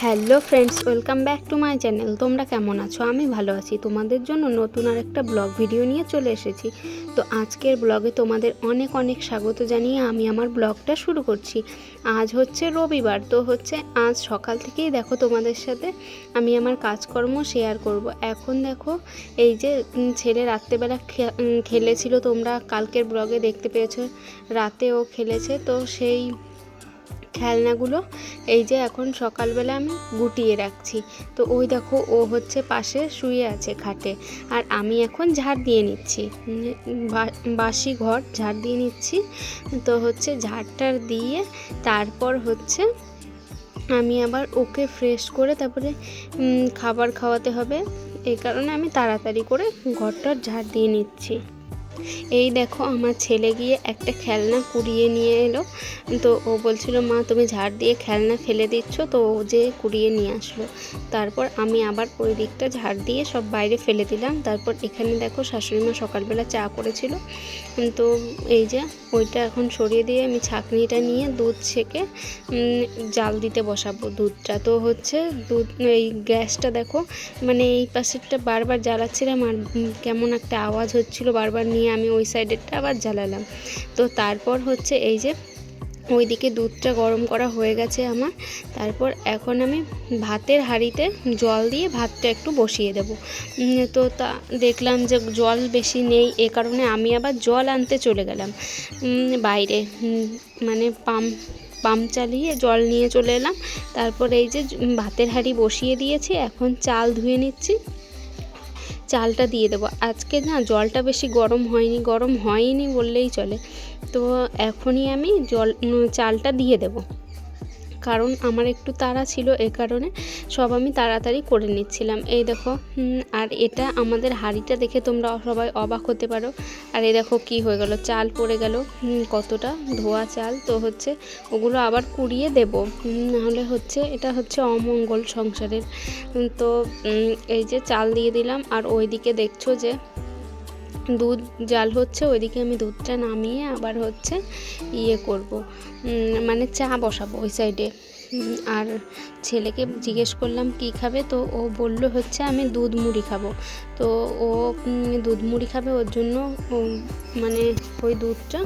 Hello friends, welcome back to my channel. তোমরা কেমন আছো? আমি ভালো আছি। তোমাদের জন্য নতুন আর একটা ব্লগ ভিডিও নিয়ে চলে এসেছি। তো আজকের ব্লগে তোমাদের অনেক অনেক স্বাগত জানিয়ে আমি আমার ব্লগটা শুরু করছি। আজ হচ্ছে রবিবার, তো হচ্ছে আজ সকাল থেকেই দেখো তোমাদের সাথে আমি আমার কাজকর্ম শেয়ার করব। এখন দেখো এই যে ছেলে রাত্রেবেলা খেলেছিল, তোমরা কালকের ব্লগে দেখতে পেয়েছো, রাতেও খেলেছে। তো সেই খেলনাগুলো এই যে এখন সকালবেলা আমি গুটিয়ে রাখছি। তো ওই দেখো ও হচ্ছে পাশে শুয়ে আছে খাটে, আর আমি এখন ঝাড় দিয়ে নিচ্ছি, বাসি ঘর ঝাড় দিয়ে নিচ্ছি। তো হচ্ছে ঝাড়টার দিয়ে তারপর হচ্ছে আমি আবার ওকে ফ্রেশ করে তারপরে খাবার খাওয়াতে হবে, এই কারণে আমি তাড়াতাড়ি করে ঘরটার ঝাড় দিয়ে নিচ্ছি। এই দেখো আমার ছেলে গিয়ে একটা খেলনা কুড়িয়ে নিয়ে এলো। তো ও বলছিল, মা তুমি ঝাড় দিয়ে খেলনা ফেলে দিচ্ছ, তো ও যে কুড়িয়ে নিয়ে আসলো। তারপর আমি আবার ওই দিকটা ঝাড় দিয়ে সব বাইরে ফেলে দিলাম। তারপর এখানে দেখো শাশুড়িমা সকালবেলা চা করেছিল, তো এই যে ওইটা এখন সরিয়ে দিয়ে আমি ছাঁকনিটা নিয়ে দুধ ছেঁকে জাল দিতে বসাবো দুধটা। তো হচ্ছে দুধ এই গ্যাসটা দেখো মানে এই পাশেরটা বারবার জ্বালাচ্ছিলাম, আর কেমন একটা আওয়াজ হচ্ছিল বারবার, নিয়ে আমি ওই সাইডেরটা আবার জ্বালালাম। তো তারপর হচ্ছে এই যে ওইদিকে দুধটা গরম করা হয়ে গেছে আমার। তারপর এখন আমি ভাতের হাঁড়িতে জল দিয়ে ভাতটা একটু বসিয়ে দেব। তো তা দেখলাম যে জল বেশি নেই, এ কারণে আমি আবার জল আনতে চলে গেলাম বাইরে, মানে পাম্প চালিয়ে জল নিয়ে চলে এলাম। তারপর এই যে ভাতের হাঁড়ি বসিয়ে দিয়েছি, এখন চাল ধুয়ে নিচ্ছি, চালটা দিয়ে দেবো। আজকে না জলটা বেশি গরম হয়নি বললেই চলে। তো এখনই আমি চালটা দিয়ে দেবো, কারণ আমার একটু তাড়া ছিল, এ কারণে সব আমি তাড়াতাড়ি করে নিচ্ছিলাম। এই দেখো আর এটা আমাদের হাঁড়িটা দেখে তোমরা সবাই অবাক হতে পারো। আর এই দেখো কি হয়ে গেল, চাল পড়ে গেল, কতটা ধোয়া চাল। তো হচ্ছে ওগুলো আবার কুড়িয়ে দেব, নাহলে হচ্ছে এটা হচ্ছে অমঙ্গল সংসারের। তো এই যে চাল দিয়ে দিলাম, আর ওইদিকে দেখছো যে দুধ জাল হচ্ছে, ওইদিকে আমি দুধটা নামিয়ে আবার হচ্ছে করব, মানে চা বসাবো ওই সাইডে। আর ছেলেকে জিজ্ঞেস করলাম কি খাবে, তো ও বলল হচ্ছে আমি দুধ মুড়ি খাবো। তো ও দুধ মুড়ি খাবে, ওর জন্য মানে ওই দুধটা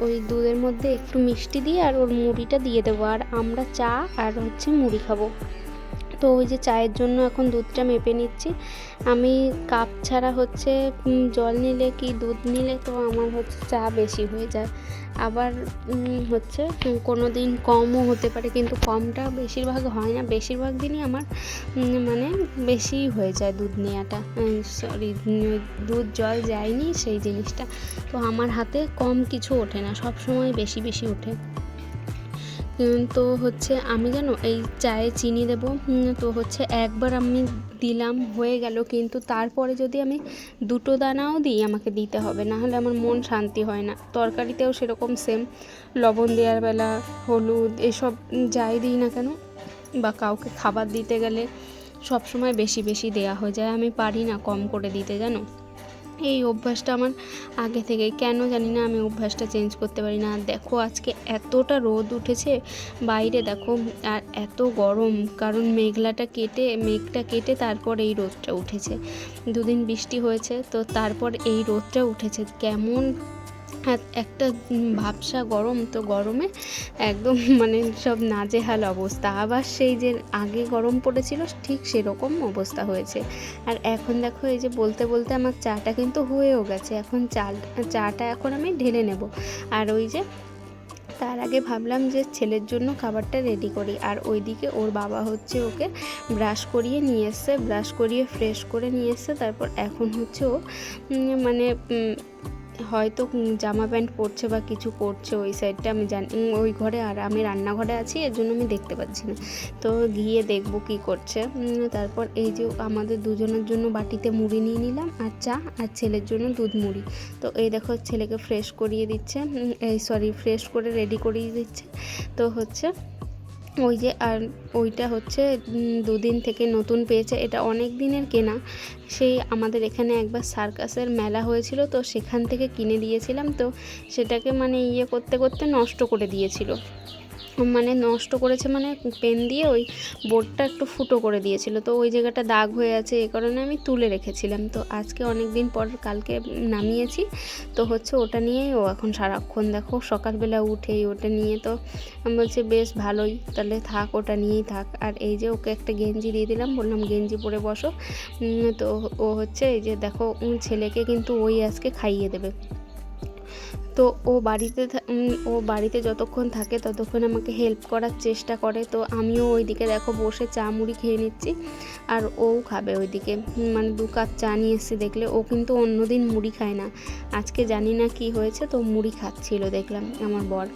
ওই দুধের মধ্যে একটু মিষ্টি দিয়ে আর ওর মুড়িটা দিয়ে দেবো, আর আমরা চা আর হচ্ছে মুড়ি খাবো। তো ওই যে চায়ের জন্য এখন দুধটা মেপে নিচ্ছি। আমি কাপ ছাড়া হচ্ছে জল নিলে কি দুধ নিলে তো আমার হচ্ছে চা বেশি হয়ে যায়, আবার হচ্ছে কোনো দিন কমও হতে পারে, কিন্তু কমটা বেশিরভাগ হয় না, বেশিরভাগ দিনই আমার মানে বেশি হয়ে যায় দুধ নেওয়াটা, দুধ জল যায়নি সেই জিনিসটা। তো আমার হাতে কম কিছু ওঠে না, সব সময় বেশি বেশি ওঠে। তো হচ্ছে আমি জানো এই চায়ে চিনি দেব, তো হচ্ছে একবার আমি দিলাম হয়ে গেল, কিন্তু তারপরে যদি আমি দুটো দানাও দিই আমাকে দিতে হবে, না হলে আমার মন শান্তি হয় না। তরকারিতেও সেরকম সেম, লবণ দেওয়ার বেলা হলুদ এসব যাই দিই না কেন, বা কাউকে খাবার দিতে গেলে সব সময় বেশি বেশি দেয়া হয়ে যায়, আমি পারি না কম করে দিতে, জানো। এই অভ্যাসটা আমার আগে থেকে, কেন জানি না আমি অভ্যাসটা চেঞ্জ করতে পারি না। আর দেখো আজকে এতটা রোদ উঠেছে বাইরে, দেখো আর এত গরম, কারণ মেঘটা কেটে তারপর এই রোদটা উঠেছে। দুদিন বৃষ্টি হয়েছে, তো তারপর এই রোদটা উঠেছে, কেমন একটা ভাবসা গরম। তো গরমে একদম মানে সব নাজেহাল অবস্থা, আবার সেই যে আগে গরম পড়েছিল ঠিক সেরকম অবস্থা হয়েছে। আর এখন দেখো এই যে বলতে বলতে আমার চাটা কিন্তু হয়েও গেছে, এখন চাটা এখন আমি ঢেলে নেব। আর ওই যে তার আগে ভাবলাম যে ছেলের জন্য খাবারটা রেডি করি, আর ওইদিকে ওর বাবা হচ্ছে ওকে ব্রাশ করিয়ে ফ্রেশ করে নিয়ে এসছে। তারপর এখন হচ্ছে ও মানে হয়তো জামা প্যান্ট পরছে বা কিছু করছে ওই সাইডটা, আমি জানি ওই ঘরে, আর আমি রান্নাঘরে আছি, এর জন্য আমি দেখতে পাচ্ছি না। তো গিয়ে দেখবো কি করছে। তারপর এই যে আমাদের দুজনের জন্য বাটিতে মুড়ি নিয়ে নিলাম, আর চা, আর ছেলের জন্য দুধ মুড়ি। তো এই দেখো ছেলেকে ফ্রেশ করে রেডি করিয়ে দিচ্ছে। তো হচ্ছে ওই যে, আর ওইটা হচ্ছে দুদিন থেকে নতুন পেয়েছে, এটা অনেক দিনের কেনা, সেই আমাদের এখানে একবার সার্কাসের মেলা হয়েছিল, তো সেখান থেকে কিনে দিয়েছিলাম। তো সেটাকে মানে করতে করতে নষ্ট করে দিয়েছিল, মানে নষ্ট করেছে, মানে পেন দিয়ে ওই বোর্ডটা একটু ফুটো করে দিয়েছিল, তো ওই জায়গাটা দাগ হয়ে আছে, এই কারণে আমি তুলে রেখেছিলাম। তো আজকে অনেক দিন পর কালকে নামিয়েছি, তো হচ্ছে ওটা নিয়েই ও এখন সারাক্ষণ দেখো সকালবেলা উঠেই ওটা নিয়ে, তো আমি বলছি বেশ ভালোই, তাহলে থাক, ওটা নিয়েই থাক। আর এই যে ওকে একটা গেঞ্জি দিয়ে দিলাম, বললাম গেঞ্জি পরে বসো। তো ও হচ্ছে এই যে দেখো ছেলেকে কিন্তু ওই আজকে খাইয়ে দেবে। তো ও বাড়িতে যতক্ষণ থাকে ততক্ষণ আমাকে হেল্প করার চেষ্টা করে, তো আমিও ওইদিকে দেখো বসে চা মুড়ি খেয়ে নিচ্ছি, আর ও খাবে ওইদিকে, মানে 2 কাপ চা নিয়ে এসছে দেখলে। ও কিন্তু অন্যদিন মুড়ি খায় না, আজকে জানি না কি হয়েছে, তো মুড়ি খাচ্ছিল দেখলাম আমার বর।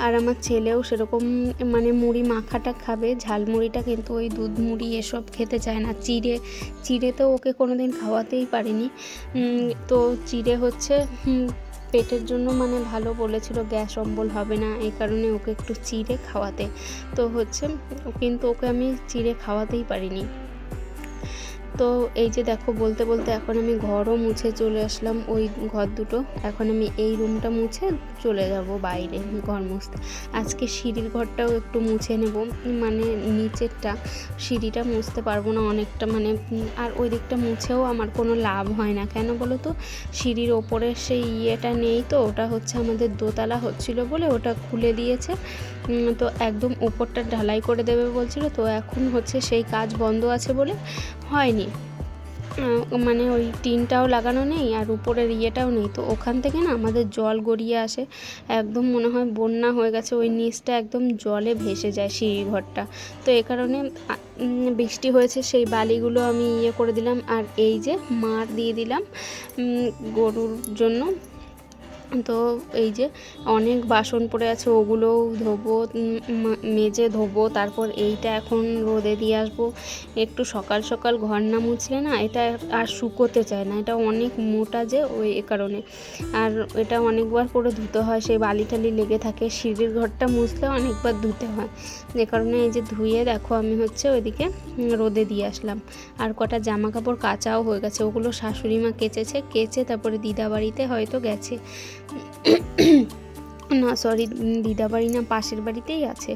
আর আমার ছেলেও সেরকম মানে মুড়ি মাখাটা খাবে, ঝালমুড়িটা, কিন্তু ওই দুধ মুড়ি এসব খেতে চায় না। চিড়ে তো ওকে কোনো দিন খাওয়াতেই পারিনি। তো চিড়ে হচ্ছে পেটের জন্য মানে ভালো বলেছিল, গ্যাস অম্বল হবে না, এই কারণে ওকে একটু চিড়ে খাওয়াতে। তো হচ্ছে কিন্তু ওকে আমি চিড়ে খাওয়াতেই পারিনি। তো এই যে দেখো বলতে বলতে এখন আমি ঘরও মুছে চলে আসলাম, ওই ঘর দুটো। এখন আমি এই রুমটা মুছে চলে যাব বাইরে ঘর মুছতে। আজকে সিঁড়ির ঘরটাও একটু মুছে নেব, মানে নিচেরটা, সিঁড়িটা মুছতে পারবো না অনেকটা, মানে আর ওই দিকটা মুছেও আমার কোনো লাভ হয় না, কেন বলো তো, সিঁড়ির ওপরের সেই ইয়েটা নেই, তো ওটা হচ্ছে আমাদের দোতলা হচ্ছিল বলে ওটা খুলে দিয়েছে, তো একদম উপরটা ঢালাই করে দেবে বলছিল, তো এখন হচ্ছে সেই কাজ বন্ধ আছে বলে হয়নি। মানে ওই টিনটাও লাগানো নেই আর উপরের ইয়েটাও নেই, তো ওখান থেকে না আমাদের জল গড়িয়ে আসে, একদম মনে হয় বন্যা হয়ে গেছে, ওই নিচটা একদম জলে ভেসে যায় সিঁড়ি ঘরটা। তো এ কারণে বৃষ্টি হয়েছে, সেই বালিগুলো আমি ইয়ে করে দিলাম, আর এই যে মার দিয়ে দিলাম গরুর জন্য। তো এই যে অনেক বাসন পড়ে আছে, ওগুলোও ধোবো, মেজে ধোবো, তারপর এইটা এখন রোদে দিয়ে আসবো। একটু সকাল সকাল ঘর না মুছলে না এটা আর শুকোতে চায় না, এটা অনেক মোটা যে ওই এ কারণে, আর এটা অনেকবার করে ধুতে হয়, সেই বালি টালি লেগে থাকে। সিঁড়ির ঘরটা মুছলে অনেকবার ধুতে হয়, এ কারণে এই যে ধুয়ে দেখো আমি হচ্ছে ওইদিকে রোদে দিয়ে আসলাম। আর কটা জামা কাপড় কাচাও হয়ে গেছে, ওগুলো শাশুড়ি মা কেচে তারপরে দিদা বাড়িতে হয়তো গেছে, না সরি দিদা বাড়ি না, পাশের বাড়িতেই আছে।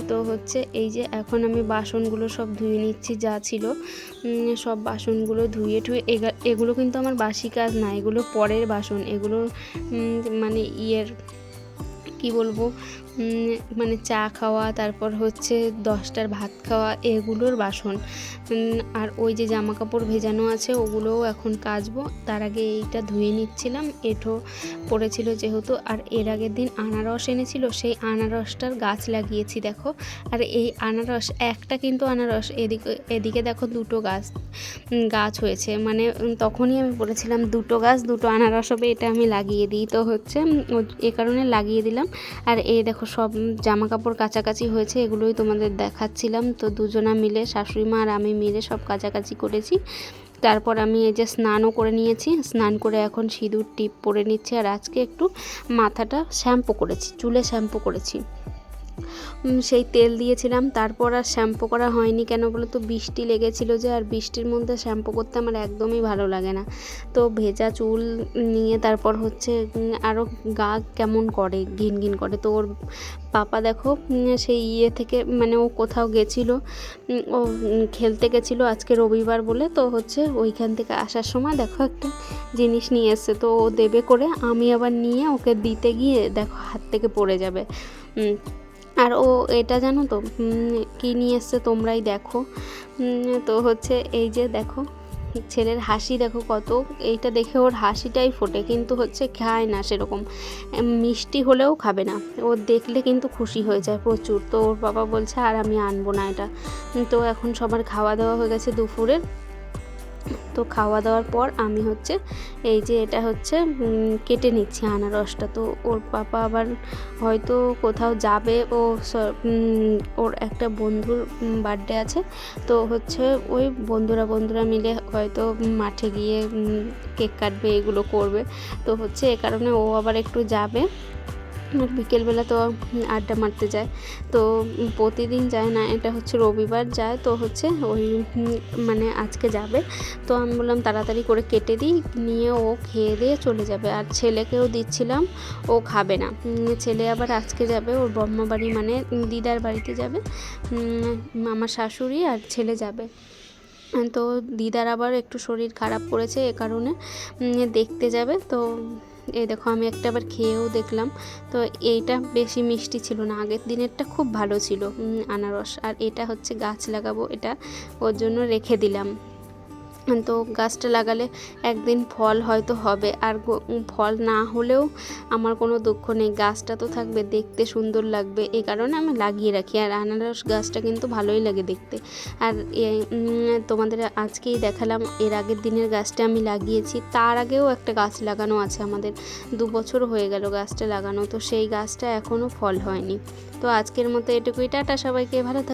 তো হচ্ছে এই যে এখন আমি বাসনগুলো সব ধুয়ে নিচ্ছি, যা ছিল সব বাসনগুলো ধুয়ে এগুলো কিন্তু আমার বাসি কাজ না, এগুলো পরের বাসন, এগুলো মানে ইয়ের কি বলবো, মানে চা খাওয়া, তারপর হচ্ছে 10টার ভাত খাওয়া, এগুলোর বাসন। আর ওই যে জামা কাপড় ভেজানো আছে ওগুলোও এখন কাচবো, তার আগে এইটা ধুয়ে নিচ্ছিলাম, এঁঠো পড়েছিল যেহেতু। আর এর আগের দিন আনারস এনেছিল, সেই আনারসটার গাছ লাগিয়েছি দেখো। আর এই আনারস একটা কিন্তু আনারস, এদিকে দেখো 2টো গাছ হয়েছে, মানে তখনই আমি বলেছিলাম 2টো গাছ 2টো আনারস হবে, এটা আমি লাগিয়ে দিই, তো হচ্ছে এ কারণে লাগিয়ে দিলাম। আর এই দেখো সব জামা কাপড় কাচাকাচি হয়েছে, এগুলোই তোমাদের দেখাচ্ছিলাম। তো দুজনা মিলে, শাশুড়ি মা আর আমি মিলে সব কাচাকাচি করেছি। তারপর আমি এই যে স্নানও করে নিয়েছি, স্নান করে এখন সিঁদুর টিপ পরে নিচ্ছি। আর আজকে একটু মাথাটা শ্যাম্পু করেছি, চুলে শ্যাম্পু করেছি, সেই তেল দিয়েছিলাম, তারপর আর শ্যাম্পু করা হয়নি, কেন বলো তো বৃষ্টি লেগেছিল যে, আর বৃষ্টির মধ্যে শ্যাম্পু করতে আমার একদমই ভালো লাগে না। তো ভেজা চুল নিয়ে তারপর হচ্ছে আরও গা কেমন করে, ঘিন ঘিন করে। তো ওর পাপা দেখো সেই ইয়ে থেকে, মানে ও কোথাও গেছিলো, ও খেলতে গেছিলো আজকে রবিবার বলে, তো হচ্ছে ওইখান থেকে আসার সময় দেখো একটা জিনিস নিয়ে এসছে, তো ও দেবে করে, আমি আবার নিয়ে ওকে দিতে গিয়ে দেখো হাত থেকে পড়ে যাবে। আর ও এটা জানো তো কী নিয়ে এসছে, তোমরাই দেখো। তো হচ্ছে এই যে দেখো ছেলের হাসি দেখো কত, এইটা দেখে ওর হাসিটাই ফোটে, কিন্তু হচ্ছে খায় না সেরকম, মিষ্টি হলেও খাবে না, ও দেখলে কিন্তু খুশি হয়ে যায় প্রচুর। তো ওর বাবা বলছে আর আমি আনবো না এটা। তো এখন সবার খাওয়া দাওয়া হয়ে গেছে দুপুরের, তো খাওয়া দাওয়ার পর আমি হচ্ছে এই যে এটা হচ্ছে কেটে নিচ্ছি আনারসটা। তো ওর পাপা আবার হয়তো কোথাও যাবে, ওর একটা বন্ধুর বার্থডে আছে, তো হচ্ছে ওই বন্ধুরা মিলে হয়তো মাঠে গিয়ে কেক কাটবে, এগুলো করবে, তো হচ্ছে এ কারণে ও আবার একটু যাবে। বিকেলবেলা তো আড্ডা মারতে যায়, তো প্রতিদিন যায় না, এটা হচ্ছে রবিবার যায়, তো হচ্ছে ওই মানে আজকে যাবে। তো আমি বললাম তাড়াতাড়ি করে কেটে দিই, নিয়ে ও খেয়ে দিয়ে চলে যাবে। আর ছেলেকেও দিচ্ছিলাম, ও খাবে না। ছেলে আবার আজকে যাবে ওর বম্মা বাড়ি, মানে দিদার বাড়িতে যাবে। আমার শাশুড়ি আর ছেলে যাবে। তো দিদার আবার একটু শরীর খারাপ করেছে, এ কারণে দেখতে যাবে। তো এই দেখো আমি একটা আবার খেয়েও দেখলাম, তো এইটা বেশি মিষ্টি ছিল না, আগের দিনেরটা খুব ভালো ছিল আনারস। আর এটা হচ্ছে গাছ লাগাবো, এটা ওর জন্য রেখে দিলাম। তো গাছটা লাগালে একদিন ফল হয়তো হবে, আর ফল না হলেও আমার কোনো দুঃখ নেই, গাছটা তো থাকবে, দেখতে সুন্দর লাগবে, এই কারণে আমি লাগিয়ে রাখি। আর আনারস গাছটা কিন্তু ভালোই লাগে দেখতে। আর তোমাদের আজকেই দেখালাম, এর আগের দিনের গাছটা আমি লাগিয়েছি, তার আগেও একটা গাছ লাগানো আছে আমাদের, 2 বছর হয়ে গেল গাছটা লাগানো, তো সেই গাছটা এখনও ফল হয়নি। তো আজকের মতো এটুকুই, টাটা সবাইকে, ভালো থাকো।